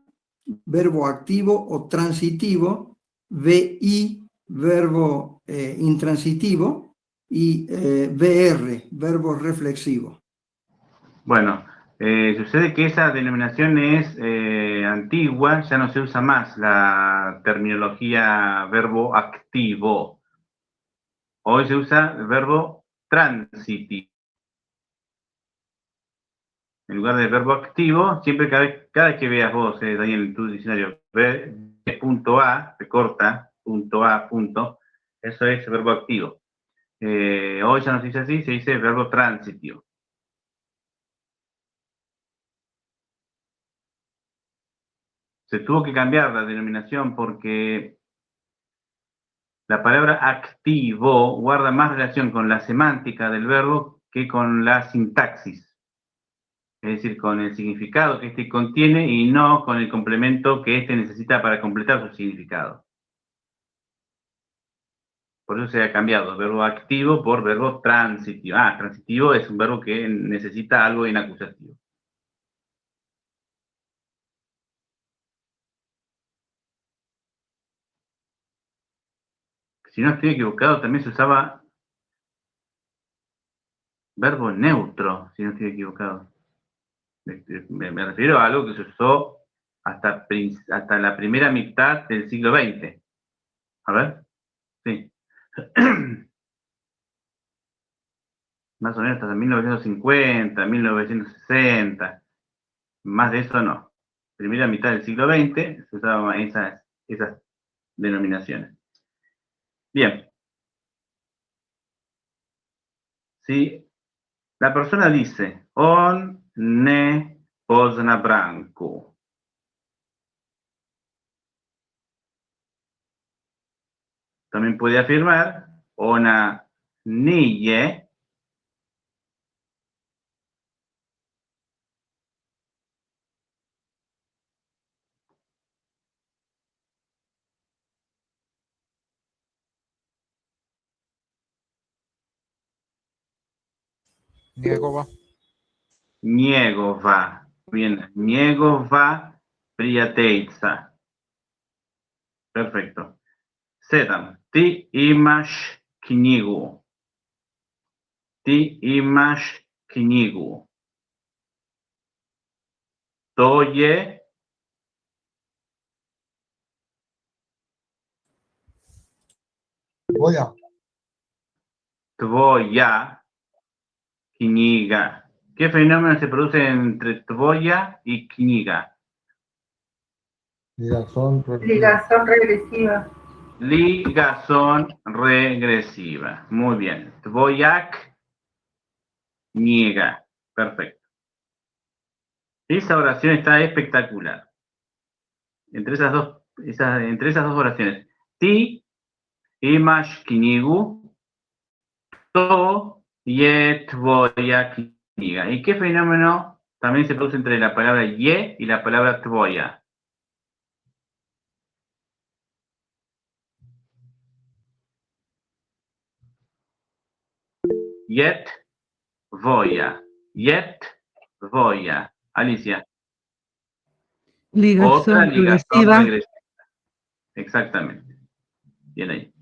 verbo activo o transitivo, VI, verbo intransitivo, y VR, verbo reflexivo. Bueno, sucede que esa denominación es antigua, ya no se usa más la terminología verbo activo. Hoy se usa el verbo transitivo. En lugar de verbo activo, siempre cada vez que veas vos, Daniel, en tu diccionario, punto A, te corta, punto A, punto, eso es verbo activo. Hoy ya no se dice así, se dice verbo transitivo. Se tuvo que cambiar la denominación porque la palabra activo guarda más relación con la semántica del verbo que con la sintaxis. Es decir, con el significado que éste contiene y no con el complemento que éste necesita para completar su significado. Por eso se ha cambiado verbo activo por verbo transitivo. Transitivo es un verbo que necesita algo en acusativo. Si no estoy equivocado, también se usaba verbo neutro, si no estoy equivocado. Me refiero a algo que se usó hasta la primera mitad del siglo XX. A ver, sí. Más o menos hasta 1950, 1960. Más de eso no. Primera mitad del siglo XX se usaban esas denominaciones. Bien. Si la persona dice on ne pozna branco, también puede afirmar ona nije Niegova. Njegova. Bien, njegova prijateljica. Perfecto. 7. Ti imaš knjigu. Ti imaš knjigu. To je Voy tvoja knjiga. ¿Qué fenómeno se produce entre tvoja y knjiga? Ligazón regresiva. Ligación regresiva. Ligazón regresiva. Muy bien. Tvojak niega. Perfecto. Esa oración está espectacular. Entre esas dos oraciones. Ti imaš knjigu, to je tvoja knjiga. ¿Y qué fenómeno también se produce entre la palabra je y la palabra tvoja? jet, voya. Jet, voya. Alicia. Otra Ligación ligación progresiva. regresiva. Exactamente. Bien ahí.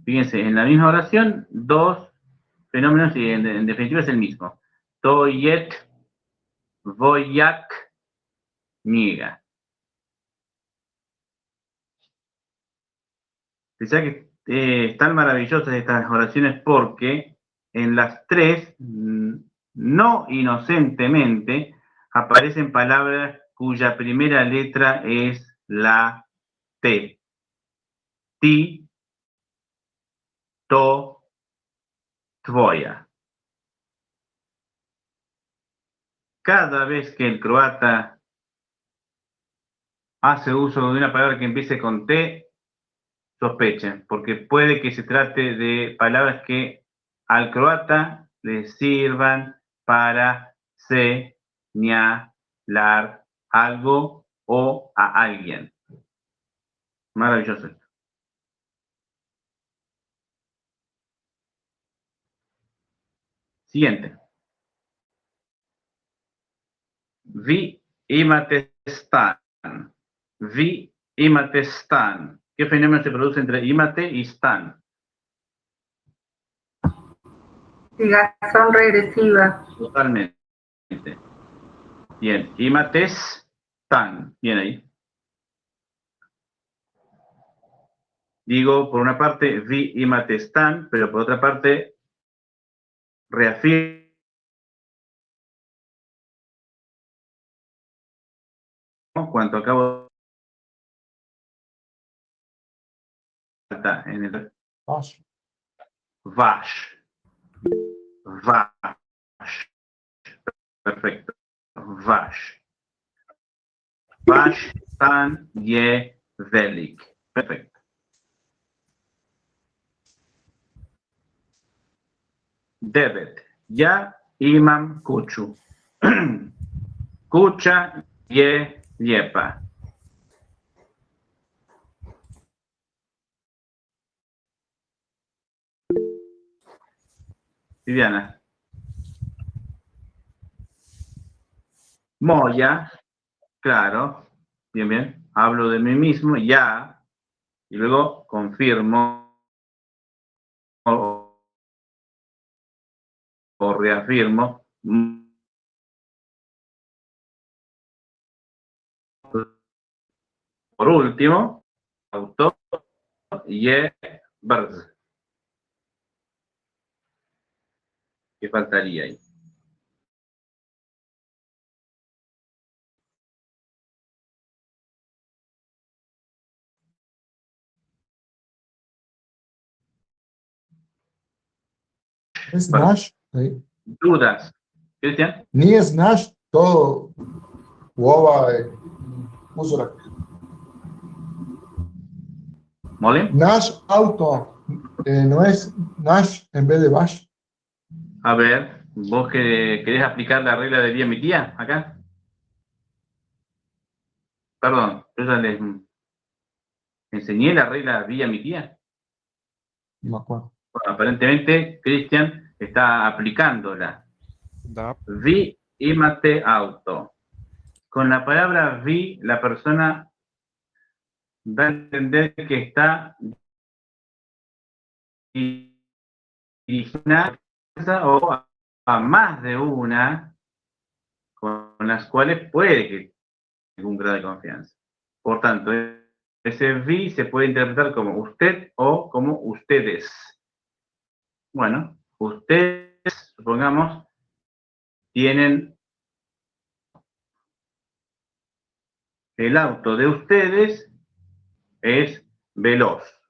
Fíjense, en la misma oración, dos fenómenos y en definitiva es el mismo. Toyet, voyak, niega. Pensá que están maravillosas estas oraciones porque en las tres, no inocentemente, aparecen palabras cuya primera letra es la T. Ti, to, tvoya. Cada vez que el croata hace uso de una palabra que empiece con T, sospechen, porque puede que se trate de palabras que al croata le sirvan para señalar algo o a alguien. Maravilloso. Siguiente. Vi imate stan. Vi imate stan. ¿Qué fenómeno se produce entre imate y stan? Ligación regresiva. Totalmente. Bien, imates stan. Bien ahí. Digo, por una parte, vi imate stan, pero por otra parte, reafirmo cuanto acabo en el Vash. vash. Vash. Perfecto. Vash. Vash stan je velik. Perfecto. Devet. Ja imam kuću. Kuća je lijepa. Viviana. Moya, claro, bien, bien. Hablo de mí mismo, ya, y luego confirmo o reafirmo. Por último, auto, ye, brz. ¿Qué faltaría ahí? Es Nash. Ahí. Dudas. Cristian. Ni es Nash, todo Wova puso la ¿Mole? Nash auto. No es Nash en vez de Bash. A ver, ¿vos querés aplicar la regla de día mi tía acá? Perdón, yo ya les enseñé la regla vía mi tía. No me acuerdo. Bueno, aparentemente Cristian está aplicándola. Da. Vi imate auto. Con la palabra vi, la persona da a entender que está dirigida o a más de una con las cuales puede que tenga un grado de confianza. Por tanto, ese vi se puede interpretar como usted o como ustedes. Bueno, ustedes, supongamos, tienen el auto de ustedes es veloz.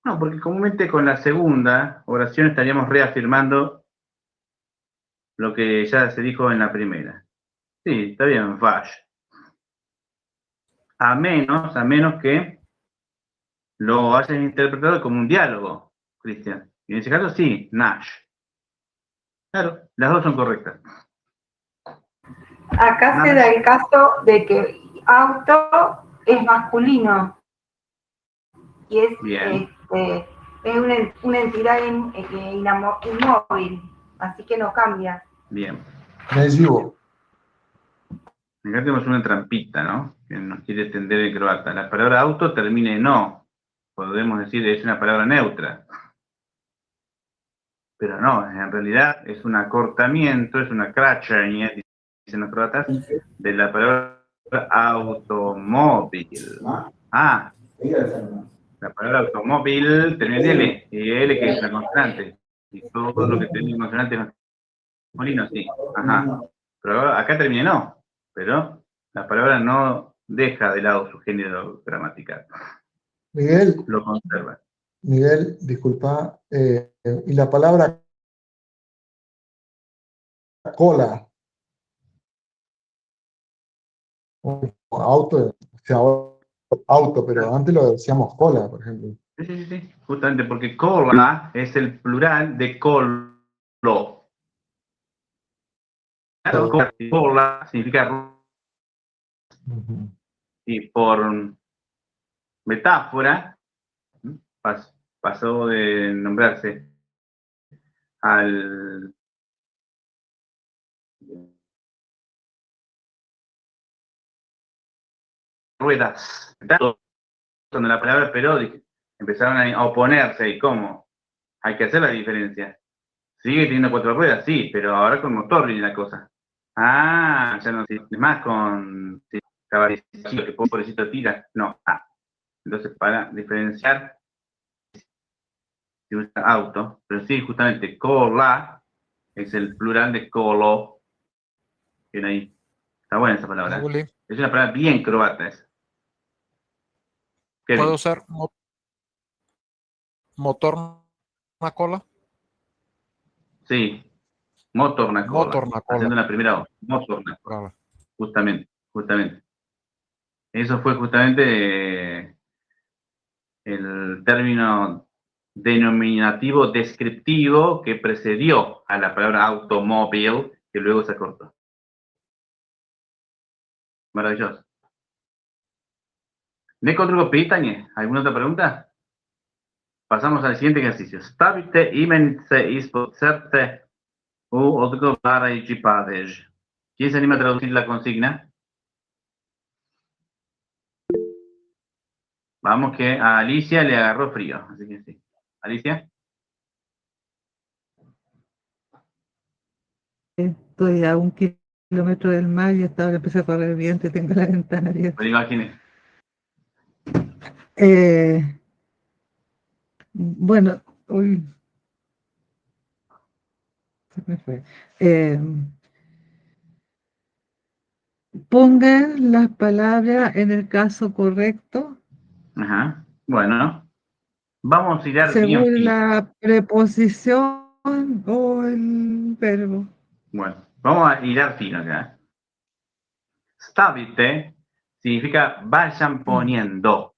No, porque comúnmente con la segunda oración estaríamos reafirmando lo que ya se dijo en la primera. Sí, está bien, Vash. A menos que lo hayas interpretado como un diálogo, Cristian. Y en ese caso sí, Nash. Claro, las dos son correctas. Acá se da el caso de que auto es masculino y es Bien. Es una entidad inmóvil, así que no cambia. Bien. Nezivo. Acá tenemos una trampita, ¿no? Que nos quiere tender el croata. La palabra auto termina en no. Podemos decir es una palabra neutra. Pero no, en realidad es un acortamiento, es una kraćenje, dicen los croatas, de la palabra automóvil. Ah, la palabra automóvil termina en L, y L que es la consonante. Y todo lo que termina en consonante es masculino, sí. Ajá. Pero acá termina en no, pero la palabra no deja de lado su género gramatical. Miguel, Lo conserva. Miguel, disculpa. Y la palabra cola, auto, o sea, auto, pero antes lo decíamos cola, por ejemplo. Sí. Justamente porque cola es el plural de colo. Claro, cola significa Ujú. y por metáfora pasó de nombrarse al ruedas, donde la palabra pero empezaron a oponerse y cómo hay que hacer la diferencia. Sigue teniendo 4 ruedas, sí, pero ahora con motor viene la cosa. Ah, ya no es más con caballicito que pobrecito tira. No. Entonces, para diferenciar, se usa auto, pero sí, justamente, cola es el plural de colo. Bien ahí. Está buena esa palabra. Juli, Es una palabra bien croata esa. Kevin. ¿puedo usar motor na cola? Sí, motorna cola. Motorna Haciendo cola. la primera voz. Motorna cola. Bravo. Justamente. Eso fue justamente el término denominativo descriptivo que precedió a la palabra automóvil, que luego se acortó. Maravilloso. Nekoliko pitanje? ¿Alguna otra pregunta? Pasamos al siguiente ejercicio. Stavite imenice ispod crte u odgovarajući padež. ¿Quién se anima a traducir la consigna? Vamos que a Alicia le agarró frío, así que sí. Alicia. Estoy a 1 kilómetro del mar y hasta ahora empecé a correr viento y tengo la ventana abierta. Me lo imaginé. Bueno, uy, se me fue. Pongan las palabras en el caso correcto Ajá. Bueno, vamos a ir bien según fino. la preposición o el verbo. Bueno, vamos a hilar fino acá. Stavite significa vayan poniendo.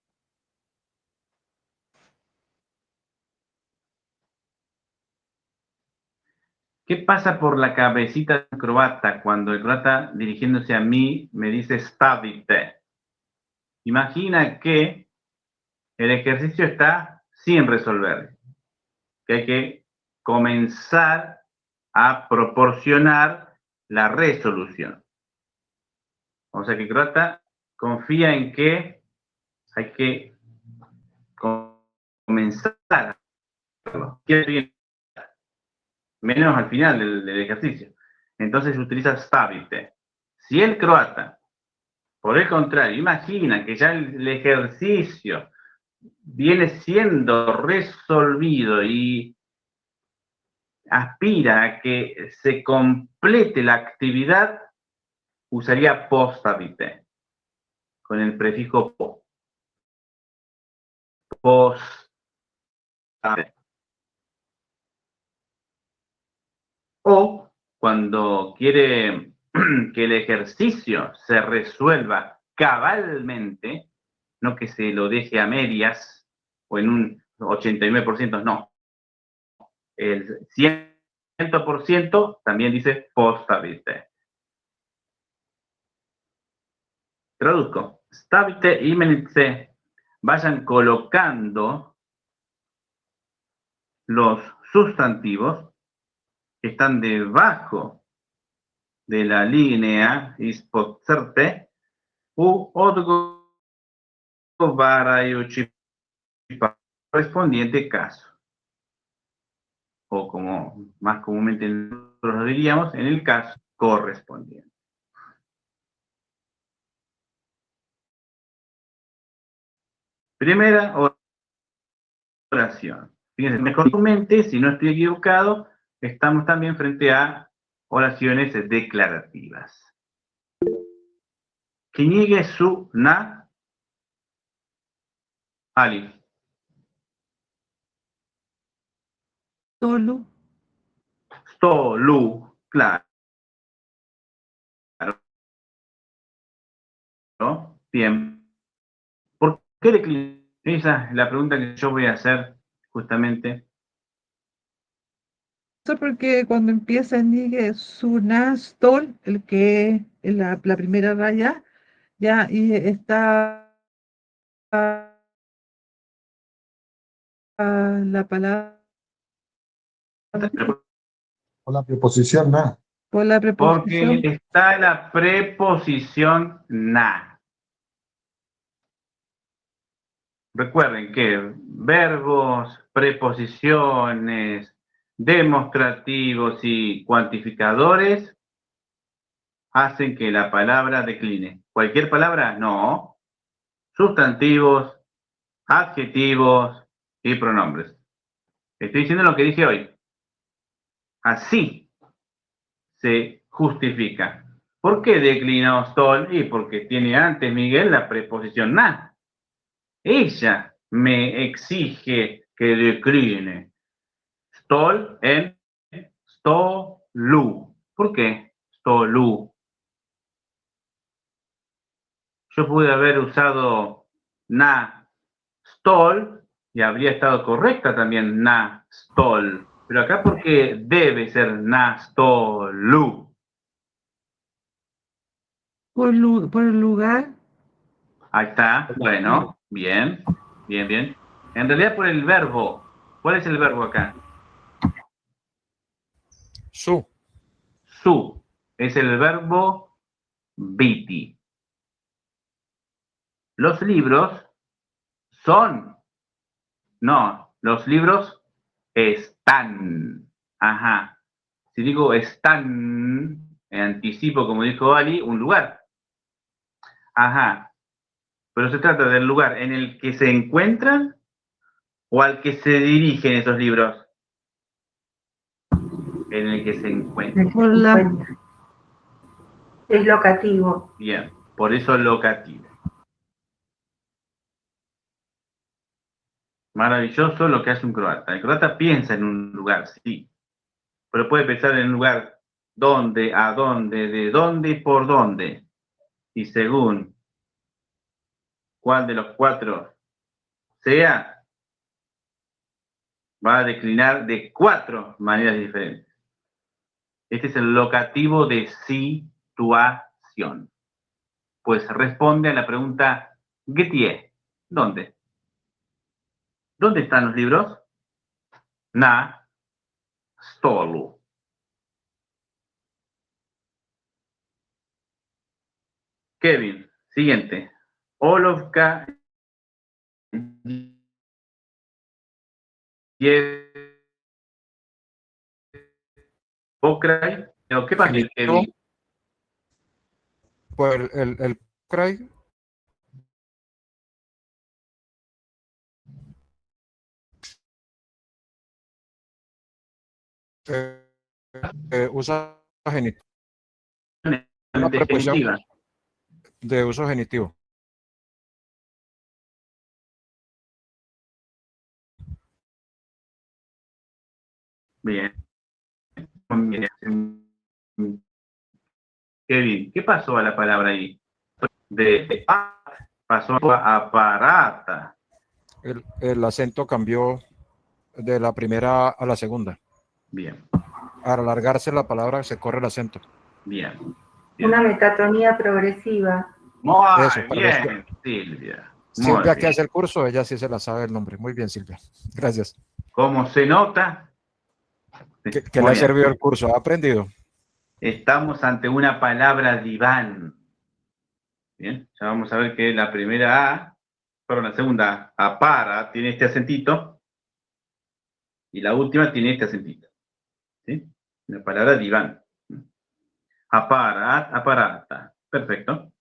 ¿Qué pasa por la cabecita del croata cuando el croata dirigiéndose a mí me dice stavite? Imagina que el ejercicio está sin resolver, que hay que comenzar a proporcionar la resolución. O sea que el croata confía en que hay que comenzar a hacerlo. Menos al final del ejercicio. Entonces utiliza stavite. Si el croata, por el contrario, imagina que ya el ejercicio viene siendo resolvido y aspira a que se complete la actividad, usaría postavite, con el prefijo po. Postavite. O cuando quiere que el ejercicio se resuelva cabalmente, no que se lo deje a medias o en un 89%, no. El 100% también dice postavite. Traduzco. Stavite imenice. Vayan colocando los sustantivos que están debajo de la línea ispod-certe u odgovarajući correspondiente caso. O como más comúnmente nosotros lo diríamos, en el caso correspondiente. Primera oración. Fíjense, mejormente, si no estoy equivocado, estamos también frente a oraciones declarativas. Que niegue su na, Ali. Solo. Stolu, claro. ¿No? Bien. ¿Por qué declina? Esa es la pregunta que yo voy a hacer justamente. Eso porque cuando empieza Nigue Sunastol, el que es la primera raya, ya y está la palabra Con la preposición na. por la Porque preposición. está la preposición na. Recuerden que verbos, preposiciones, demostrativos y cuantificadores hacen que la palabra decline. ¿Cualquier palabra? No. Sustantivos, adjetivos y pronombres. Estoy diciendo lo que dije hoy. Así se justifica. ¿Por qué declinó Stol? Y porque tiene antes Miguel la preposición na. Ella me exige que decline. Stol en stolu. ¿Por qué stolu? Yo pude haber usado na stol y habría estado correcta también na stol. Pero acá porque debe ser na stolu. Por el lugar, Ahí está. Bueno, bien, bien, bien. En realidad por el verbo. ¿Cuál es el verbo acá? Su. Su. Es el verbo biti. Los libros son. No, los libros están. Ajá. Si digo están, anticipo, como dijo Ali, un lugar. Ajá. Pero se trata del lugar en el que se encuentran o al que se dirigen esos libros. En el que se encuentran. por la Es locativo. Bien, por eso locativo. Maravilloso lo que hace un croata. El croata piensa en un lugar, sí, pero puede pensar en un lugar dónde, a dónde, de dónde y por dónde. Y según cuál de los cuatro sea, va a declinar de 4 maneras diferentes. Este es el locativo de situación. Pues responde a la pregunta ¿Gdzie? ¿Dónde? ¿Dónde están los libros? Na stolu. Kevin, siguiente. Olovka Pokray. ¿Qué pasa, Kevin? Pues el cry usa genitivo. Una preposición Definitiva. de uso genitivo. Bien. Kevin, ¿qué pasó a la palabra ahí? De pasó a aparata. El acento cambió de la primera a la segunda. Bien, Al alargarse la palabra se corre el acento. bien. Bien. Una metatonía progresiva. Muy Eso, bien, Silvia. Muy Silvia, que bien. hace el curso, ella sí se la sabe el nombre. Muy bien, Silvia. Gracias. ¿Cómo se nota? Que le Muy ha bien. servido el curso, ¿ha aprendido? Estamos ante una palabra diván. Bien, ya vamos a ver que la primera A, perdón, la segunda A, apara, tiene este acentito, y la última tiene este acentito. ¿Sí? La palabra diván. Aparat, aparata. Perfecto.